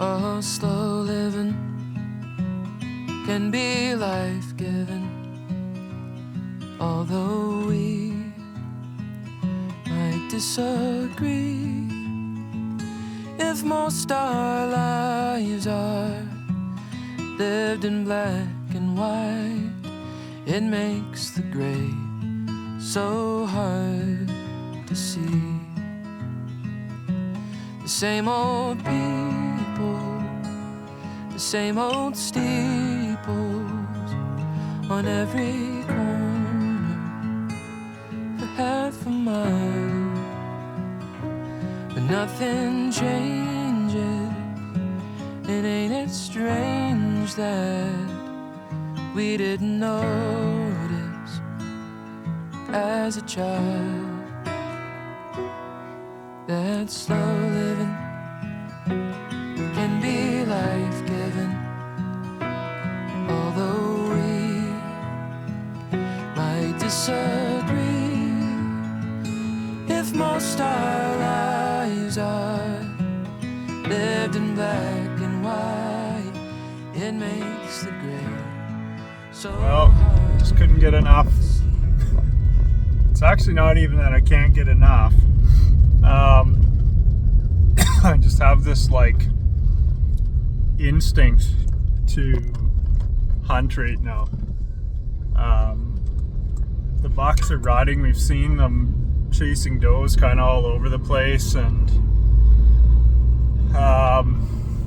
Oh, slow living can be life-giving, although we might disagree. If most our lives are lived in black and white, it makes the gray so hard to see. The same old people, the same old steeples on every corner for half a mile. But nothing changes, and ain't it strange that we didn't notice as a child that slow living can be life-giving, although we might disagree. If most our lives are lived in black and white, it makes the gray so hard. Just couldn't get enough. It's actually not even that I can't get enough. I just have this like instinct to hunt right now. The bucks are rotting. We've seen them chasing does kind of all over the place, and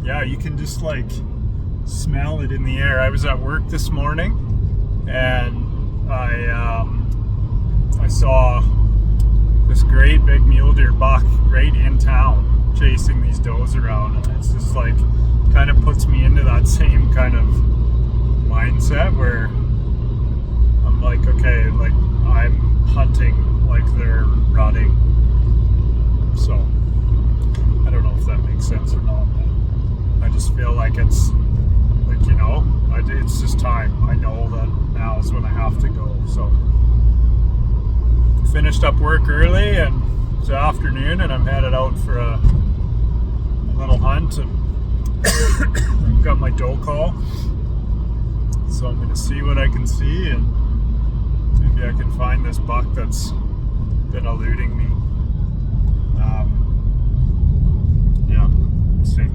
yeah, you can just like smell it in the air. I was at work this morning, and I saw this great big mule deer buck right in town chasing these does around, and it's just like kind of puts me into that same kind of mindset where I'm like, okay, like I'm hunting like they're rotting. So I don't know if that makes sense or not, but I just feel like it's like, you know, it's just time. I know that now is when I have to go. So finished up work early, and it's afternoon, and I'm headed out for a little hunt, and got my doe call, so I'm going to see what I can see, and maybe I can find this buck that's been eluding me. Yeah, let's see.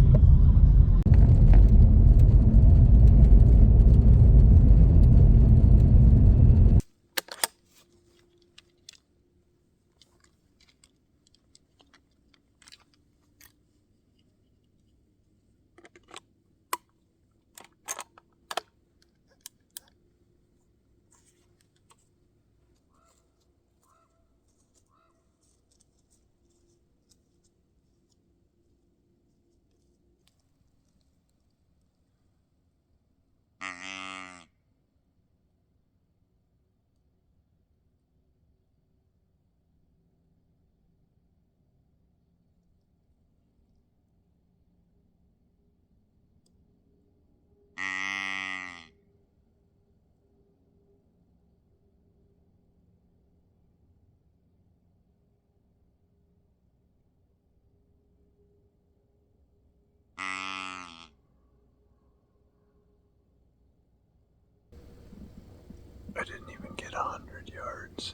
I didn't even get 100 yards,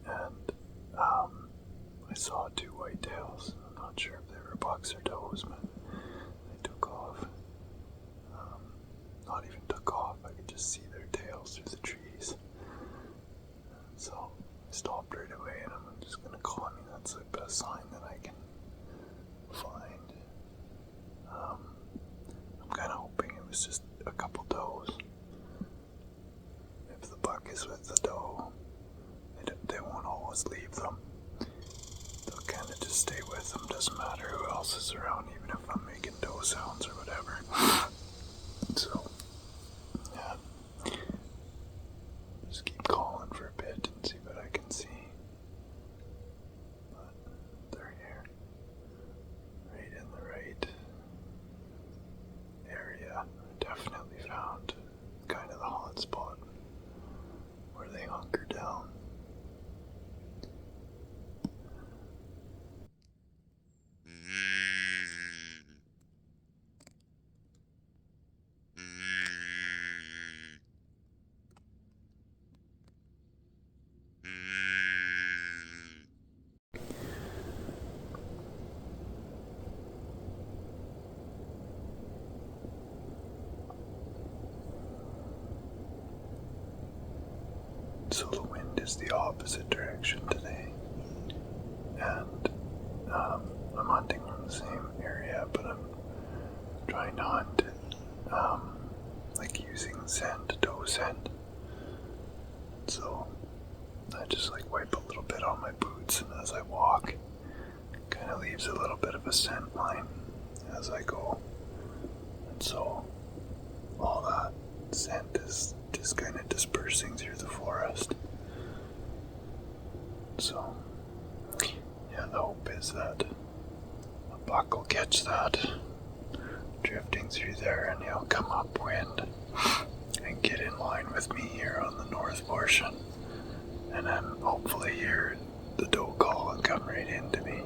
and I saw two whitetails. I'm not sure if they were bucks or does, but they took off. Not even took off, I could just see their tails through the trees. So I stopped right away, and I'm just gonna call. I mean, that's the best sign that I can find. I'm kind of hoping it was just a couple does. If the buck is with the doe, they won't always leave them. They'll kind of just stay with them. Doesn't matter who else is around, even if I'm making doe sounds or whatever. So, yeah. Just keep calling for a bit and see what I can see. But they're here. Right in the right area. I definitely found kind of the hot spot where they hunker down. so the wind is the opposite direction today. And I'm hunting from the same area, but I'm trying to hunt like using scent, doe scent. So I just like wipe a little bit on my boots, and as I walk, kind of leaves a little bit of a scent line as I go. And so all that scent is just kind of dispersing through the forest. So yeah, the hope is that a buck will catch that drifting through there, and he'll come upwind and get in line with me here on the north portion, and then hopefully hear the doe call and come right into me.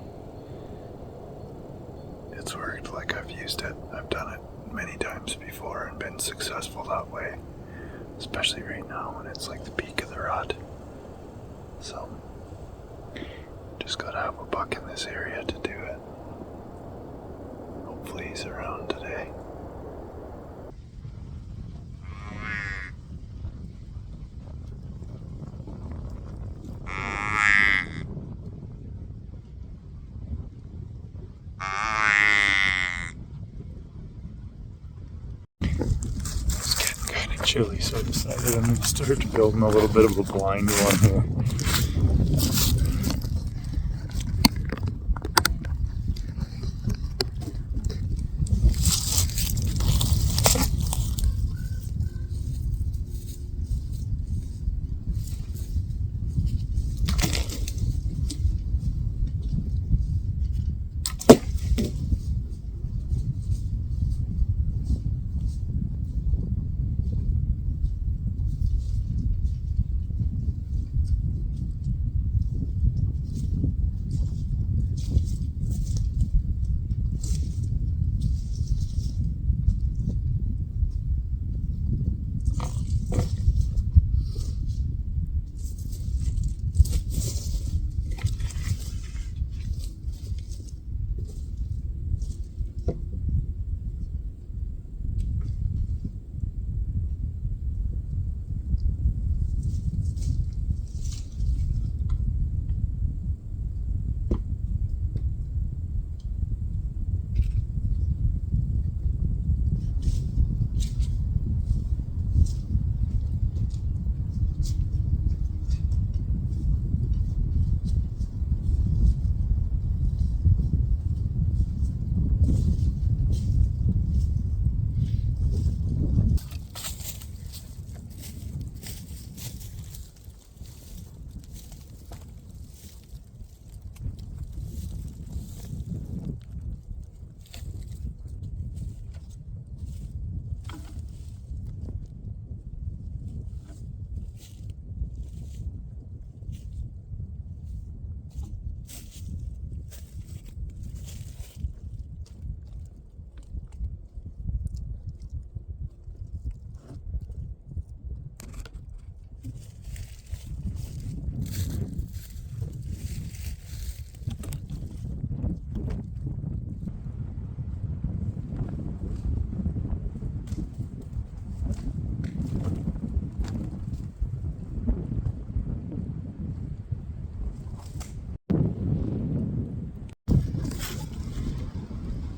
It's worked. Like, I've used it. I've done it many times before and been successful that way, especially right now when it's like the peak of the rut. So just gotta have a buck in this area to do it. Hopefully he's around today. It's getting kind of chilly, so I decided I'm going to start building a little bit of a blind one here.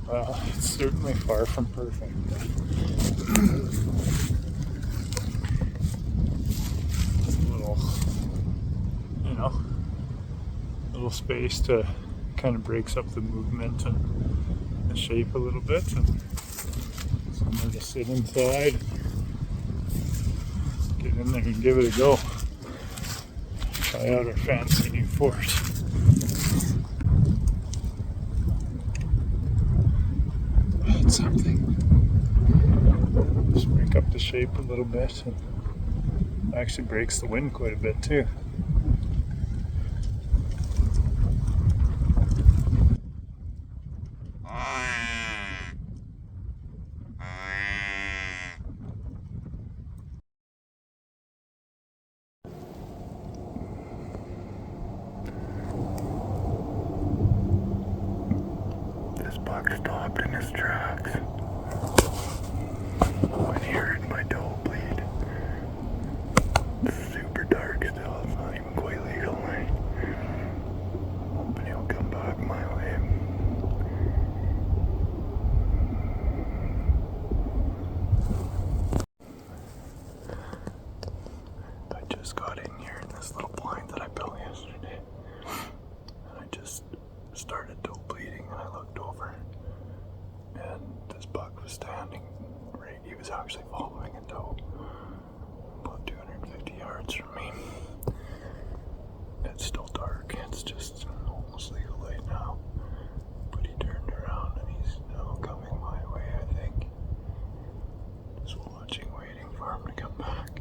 Well, it's certainly far from perfect. Just a little, little space to kind of breaks up the movement and the shape a little bit. And somewhere to sit inside, get in there and give it a go. Try out our fancy new fort. Something. Just break up the shape a little bit, and actually breaks the wind quite a bit too. This buck stopped in his tracks when he heard my doe bleed. It's super dark still. It's just almost legal light now. But he turned around and he's now coming my way, I think. Just watching, waiting for him to come back.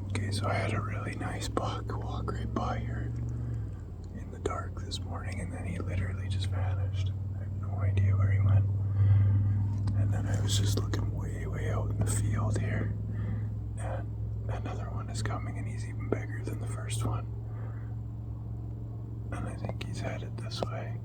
Okay, so I had a really nice buck walk right by here in the dark this morning, and then he literally just vanished. I have no idea where he went. And then I was just looking way out in the field here, and another one is coming, and he's even bigger than the first one. And I think he's headed this way.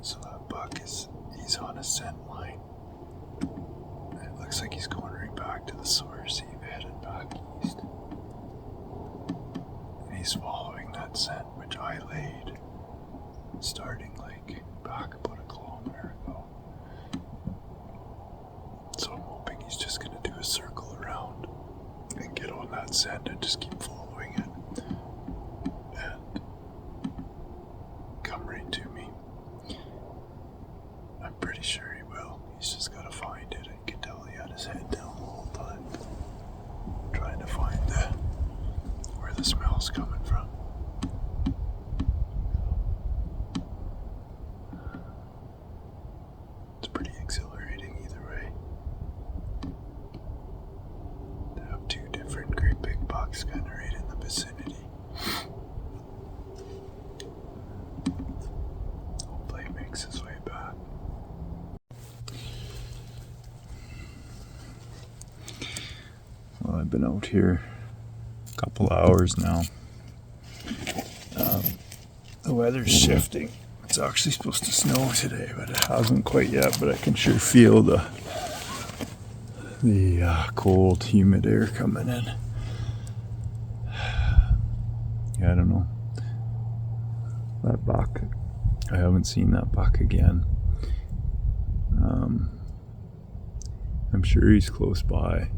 So that buck he's on a scent line. It looks like he's going right back to the source. He headed back east. And he's following that scent which I laid, starting like back about a kilometer ago. So I'm hoping he's just gonna do a circle around and get on that scent and just keep following it. And come right to me. I'm pretty sure he will. He's just got to find it. I can tell he had his head down the whole time, trying to find where the smell's coming from. It's pretty exhilarating either way. To have two different great big bucks kind of right in the vicinity. Hopefully he makes his way back. Well, I've been out here a couple hours now. The weather's shifting. It's actually supposed to snow today, but it hasn't quite yet. But I can sure feel the cold, humid air coming in. Yeah, I don't know. That buck, I haven't seen that buck again. I'm sure he's close by.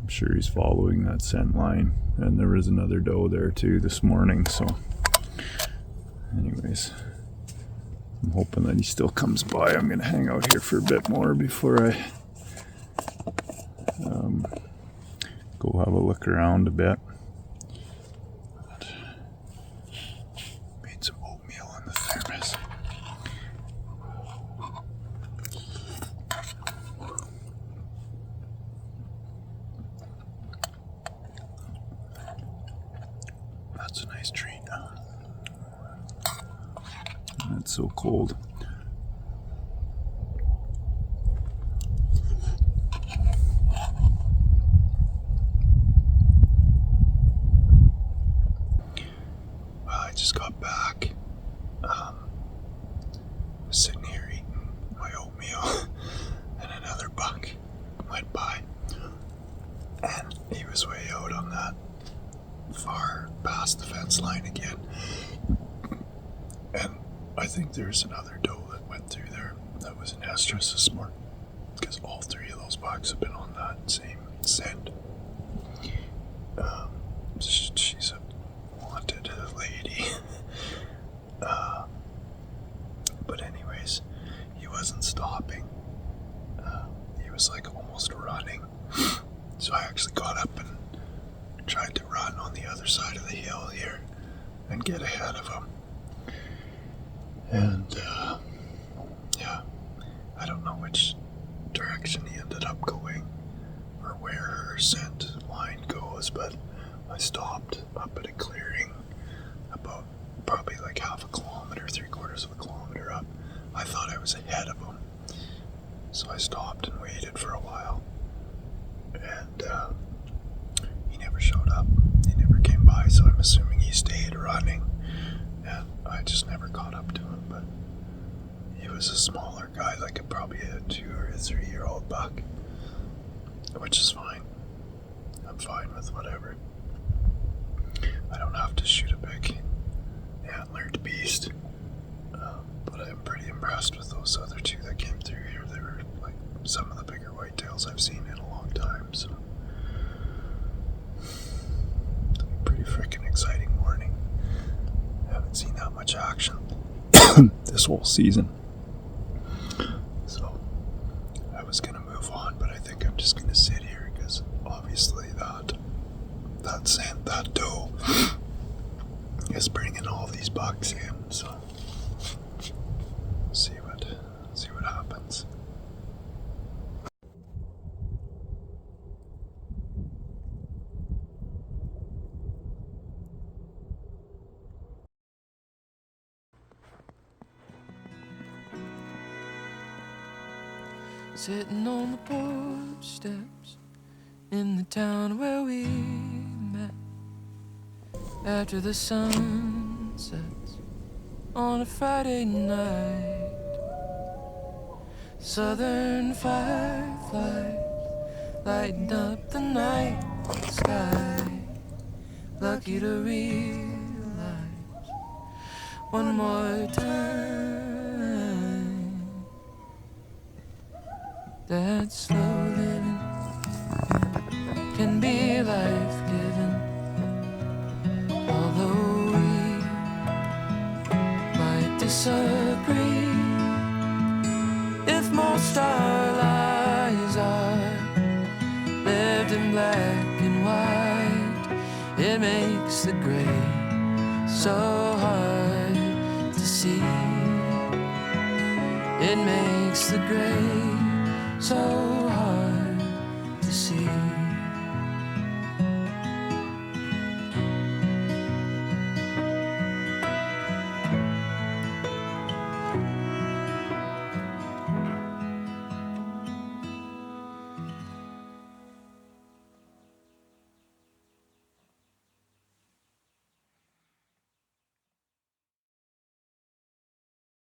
I'm sure he's following that scent line, and there was another doe there too this morning. So anyways, I'm hoping that he still comes by. I'm gonna hang out here for a bit more before I go have a look around a bit. Made some oatmeal on the thermos. That's a nice treat. It's so cold. Well, I just got back. Was sitting here eating my oatmeal, and another buck went by, and he was way out on that far past the fence line again. And I think there's another doe that went through there that was in estrus this morning, because all three of those bucks have been on that same scent. She's a wanted lady. But anyways, he wasn't stopping. He was like almost running. So I actually got up and tried to run on the other side of the hill here and get ahead of him. And yeah, I don't know which direction he ended up going or where her scent line goes, but I stopped up at a clearing about probably like half a kilometer, 3/4 of a kilometer up. I thought I was ahead of him. So I stopped and waited for a while. And he never showed up. He never came by, so I'm assuming he stayed running. And I just never caught up to him. But he was a smaller guy, like probably a 2 or 3 year old buck. Which is fine. I'm fine with whatever. I don't have to shoot a big antlered beast. But I'm pretty impressed with those other 2 that came through here. They were like some of the bigger whitetails I've seen in a long time. So pretty freaking exciting morning. Haven't seen that much action this whole season. So I was gonna move on, but I think I'm just gonna sit here because obviously that doe is bringing all these bucks in. So see what happens. Sitting on the porch steps in the town where we met, after the sun sets on a Friday night. Southern fireflies lighting up the night sky. Lucky to realize one more time that slow living can be life-giving. Although we might disagree, if most our lives are lived in black and white, it makes the gray so hard to see. It makes the gray so hard to see.